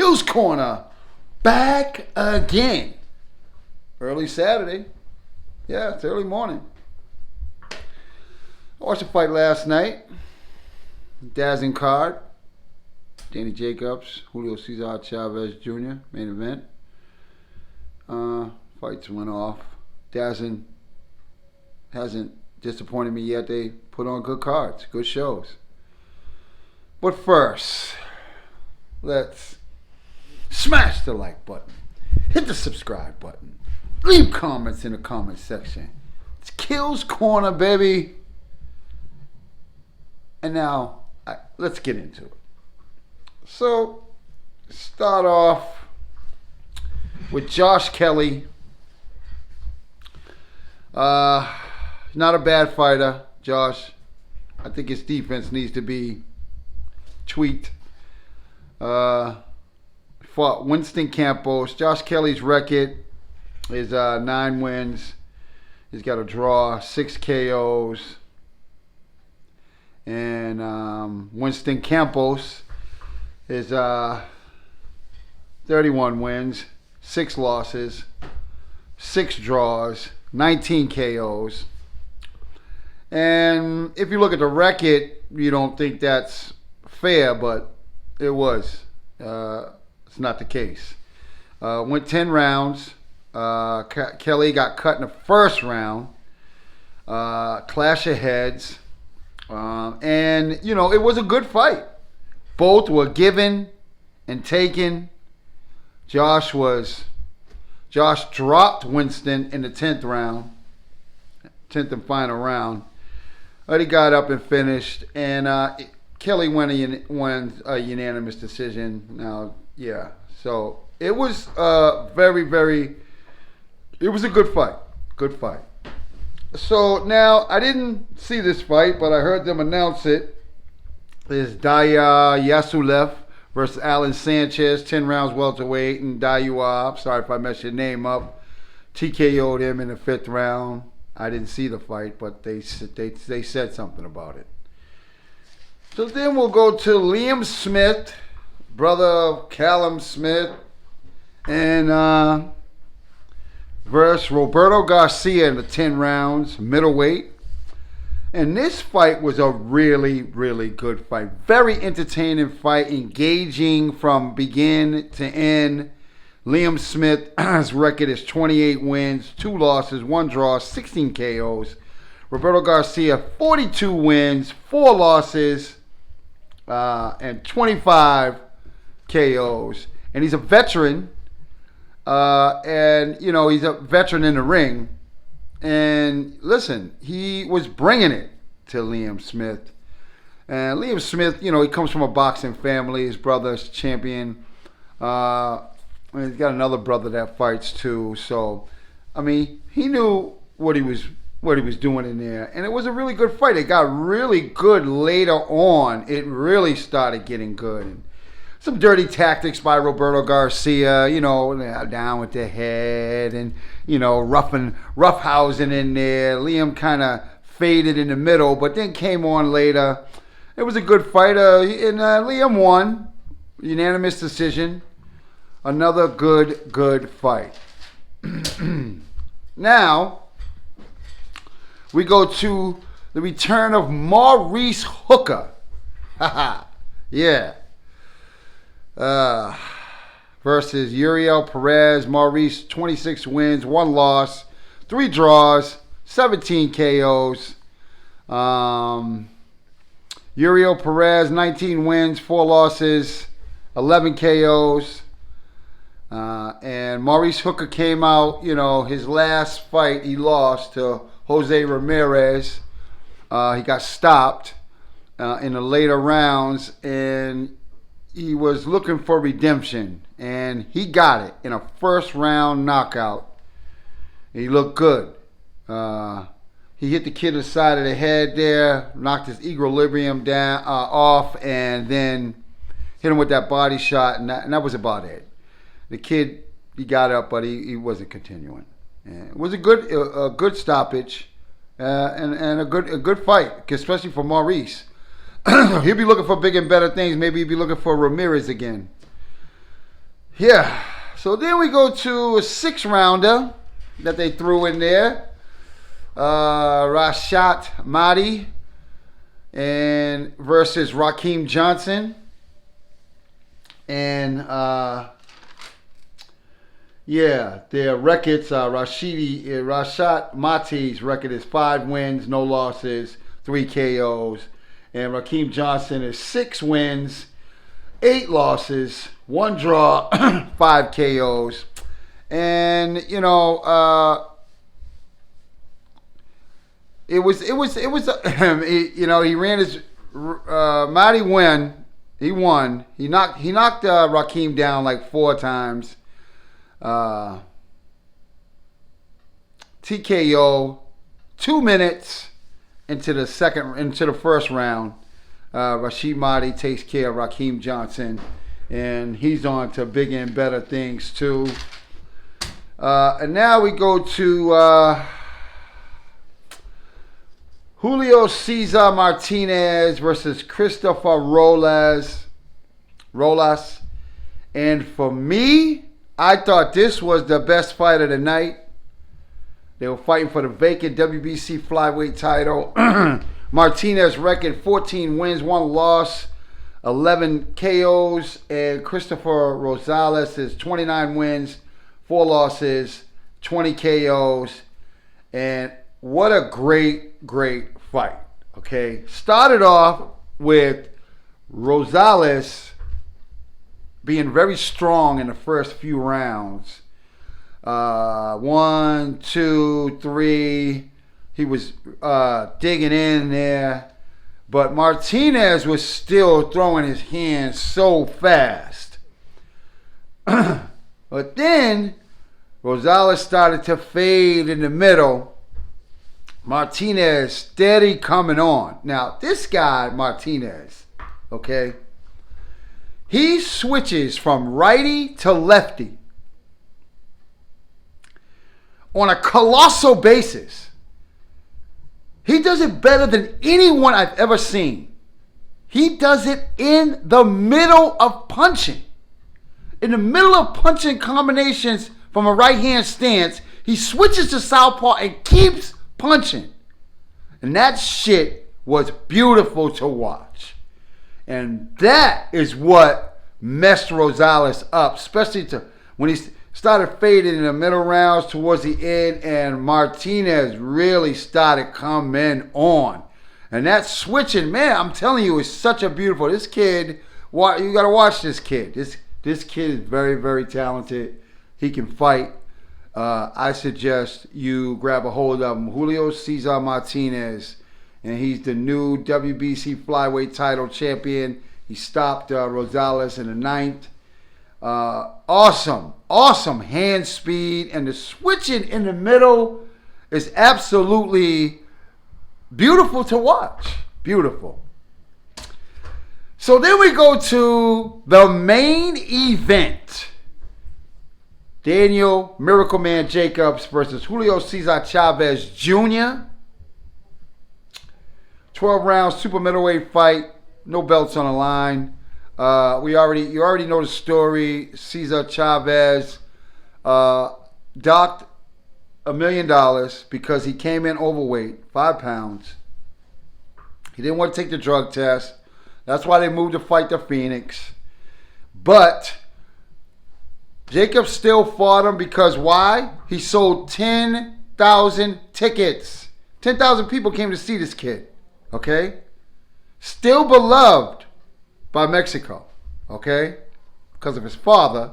Kills Corner, back again. Early Saturday. Yeah, it's early morning. I watched the fight last night. DAZN card. Danny Jacobs, Julio Cesar, Chavez Jr. main event. Fights went off. DAZN hasn't disappointed me yet. They put on good cards, good shows. But first, let's smash the like button. Hit the subscribe button. Leave comments in the comment section. It's Kills Corner, baby. And now, let's get into it. So, start off with Josh Kelly. Not a bad fighter, Josh. I think his defense needs to be tweaked. Fought Winston Campos. Josh Kelly's record is 9 wins. He's got a draw, 6 KOs. And Winston Campos is 31 wins, 6 losses, 6 draws, 19 KOs. And if you look at the record, you don't think that's fair, but it was. It's not the case. Went 10 rounds. Kelly got cut in the first round. Clash of heads. And, you know, it was a good fight. Both were given and taken. Josh dropped Winston in the 10th round. 10th and final round. But he got up and finished. And Kelly won a unanimous decision. Now, yeah. So, it was it was a good fight. Good fight. So, now, I didn't see this fight, but I heard them announce it. It's Daya Yasulev versus Alan Sanchez, 10 rounds welterweight, and Dayua, sorry if I messed your name up, TKO'd him in the 5th round. I didn't see the fight, but they said something about it. So then we'll go to Liam Smith, brother of Callum Smith, and versus Roberto Garcia in the 10 rounds, middleweight. And this fight was a really, really good fight. Very entertaining fight, engaging from begin to end. Liam Smith's record is 28 wins, 2 losses, 1 draw, 16 KOs. Roberto Garcia, 42 wins, 4 losses, and 25 KOs. And he's a veteran. And, you know, he's a veteran in the ring. And listen, he was bringing it to Liam Smith. And Liam Smith, you know, he comes from a boxing family. His brother's champion. He's got another brother that fights too. So, I mean, he knew what he was doing in there. And it was a really good fight. It got really good later on. It really started getting good. And some dirty tactics by Roberto Garcia, you know, down with the head and, you know, roughhousing in there. Liam kind of faded in the middle, but then came on later. It was a good fight, and Liam won. Unanimous decision. Another good fight. Now, we go to the return of Maurice Hooker. Yeah. Versus Uriel Perez. Maurice, 26 wins, 1 loss, 3 draws, 17 KOs. Uriel Perez, 19 wins, 4 losses, 11 KOs. And Maurice Hooker came out, you know, his last fight he lost to Jose Ramirez. He got stopped in the later rounds, and he was looking for redemption, and he got it in a first-round knockout. He looked good. He hit the kid in the side of the head there, knocked his equilibrium down off, and then hit him with that body shot, and that was about it. The kid, he got up, but he wasn't continuing. And it was a good stoppage, and a good fight, especially for Maurice. He'll be looking for bigger and better things. Maybe he'll be looking for Ramirez again. Yeah. So then we go to a 6-rounder that they threw in there. Rashad Mahdi and versus Rakim Johnson. And their records, Rashad Mahdi's record is 5 wins, no losses, 3 KOs. And Rakim Johnson is 6 wins, 8 losses, 1 draw, 5 KOs. And, it was, he ran his, Mahdi win. He won. He knocked Rakim down like 4 times. TKO, 2 minutes into the first round. Rashad Mahdi takes care of Rakim Johnson, and he's on to bigger and better things too. And now we go to Julio Cesar Martinez versus Christopher Rolas. And for me, I thought this was the best fight of the night. They were fighting for the vacant WBC flyweight title. Martinez record 14 wins, 1 loss, 11 KOs. And Christopher Rosales is 29 wins, 4 losses, 20 KOs. And what a great, great fight. Okay. Started off with Rosales being very strong in the first few rounds. 1, 2, 3. He was digging in there. But Martinez was still throwing his hands so fast. But then Rosales started to fade in the middle. Martinez steady coming on. Now, this guy, Martinez, okay, he switches from righty to lefty on a colossal basis. He does it better than anyone I've ever seen. He does it in the middle of punching. In the middle of punching combinations from a right-hand stance, he switches to southpaw and keeps punching. And that shit was beautiful to watch. And that is what messed Rosales up, especially when he started fading in the middle rounds towards the end, and Martinez really started coming on. And that switching, man, I'm telling you, is such a beautiful. This kid, you got to watch this kid. This kid is very, very talented. He can fight. I suggest you grab a hold of him. Julio Cesar Martinez, and he's the new WBC flyweight title champion. He stopped Rosales in the 9th. Awesome hand speed, and the switching in the middle is absolutely beautiful to watch. Beautiful. So then we go to the main event. Daniel Miracle Man Jacobs versus Julio Cesar Chavez Jr. 12-round super middleweight fight. No belts on the line. You already know the story. Cesar Chavez docked $1 million because he came in overweight, 5 pounds. He didn't want to take the drug test. That's why they moved the fight to Phoenix. But Jacobs still fought him because why? He sold 10,000 tickets. 10,000 people came to see this kid. Okay? Still beloved by Mexico. Okay? Because of his father.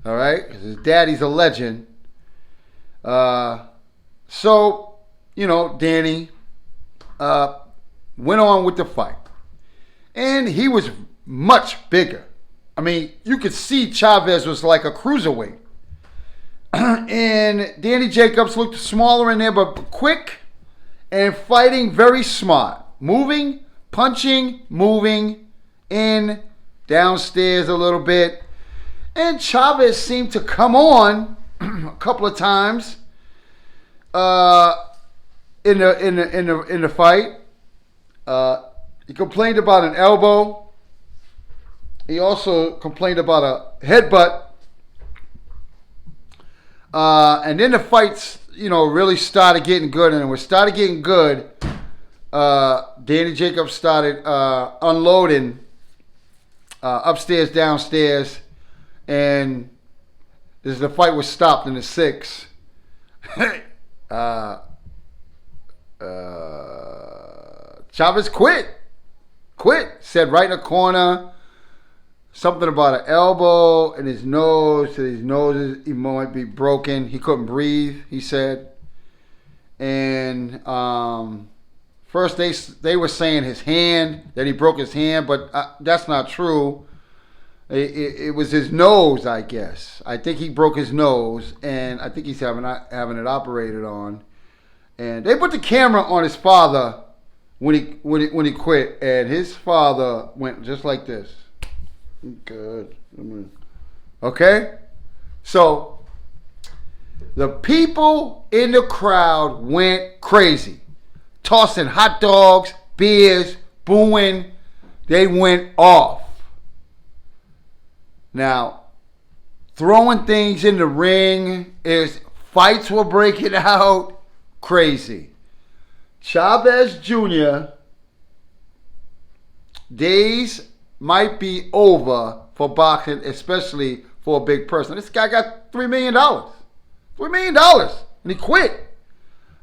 All right? Because his daddy's a legend. So, Danny went on with the fight. And he was much bigger. I mean, you could see Chavez was like a cruiserweight. And Danny Jacobs looked smaller in there, but quick and fighting very smart. Moving, punching, moving, in, downstairs a little bit. And Chavez seemed to come on a couple of times in the fight. He complained about an elbow. he also complained about a headbutt. And then the fights, really started getting good. And when it started getting good, Danny Jacobs started unloading upstairs, downstairs. And the fight was stopped in the 6th. Chavez quit. Said right in the corner something about an elbow and his nose. His nose he might be broken. He couldn't breathe, he said. And first they were saying his hand, that he broke his hand, but that's not true. It was his nose, I guess. I think he broke his nose, and I think he's having it operated on. And they put the camera on his father when he quit, and his father went just like this. Good. Okay? So the people in the crowd went crazy. Tossing hot dogs, beers, booing. They went off. Now, throwing things in the ring, fights were breaking out. Crazy. Chavez Jr. days might be over for boxing, especially for a big person. This guy got $3 million. $3 million. And he quit.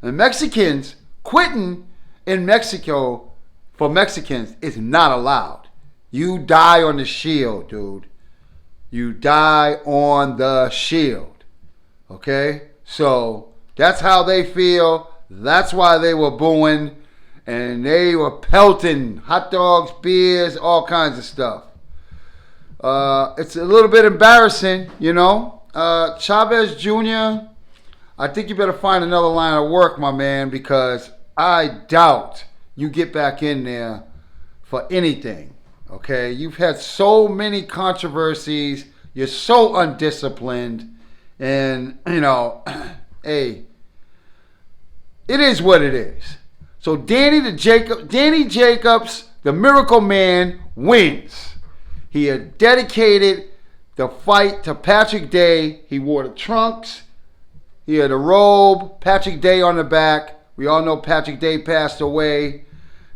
And Mexicans, quitting in Mexico for Mexicans is not allowed. You die on the shield, dude. You die on the shield. Okay? So, that's how they feel. That's why they were booing. And they were pelting hot dogs, beers, all kinds of stuff. It's a little bit embarrassing, Chavez Jr., I think you better find another line of work, my man, because I doubt you get back in there for anything. Okay? You've had so many controversies. You're so undisciplined. And, hey, it is what it is. So Danny Jacobs, the Miracle Man, wins. He had dedicated the fight to Patrick Day. He wore the trunks. He had a robe, Patrick Day on the back. We all know Patrick Day passed away.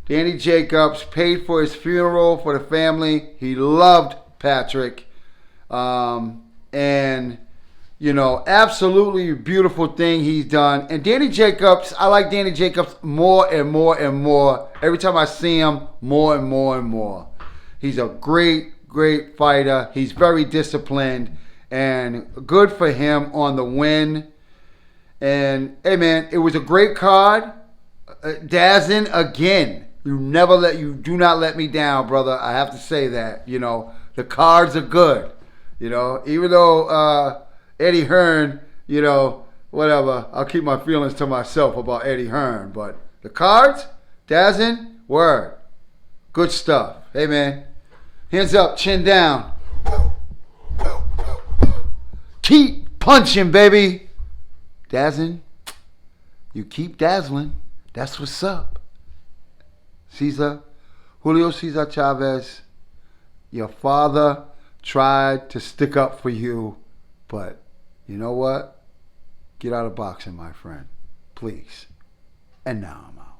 Danny Jacobs paid for his funeral for the family. He loved Patrick. Absolutely beautiful thing he's done. And Danny Jacobs, I like Danny Jacobs more and more and more. Every time I see him, more and more and more. He's a great, great fighter. He's very disciplined. And good for him on the win. And, hey, man, it was a great card. DAZN, again. You do not let me down, brother. I have to say that. The cards are good. Even though Eddie Hearn, whatever. I'll keep my feelings to myself about Eddie Hearn. But the cards, DAZN, word. Good stuff. Hey, man. Hands up, chin down. Keep punching, baby. DAZN, you keep dazzling. That's what's up. Julio Cesar Chavez, your father tried to stick up for you, but you know what? Get out of boxing, my friend. Please. And now I'm out.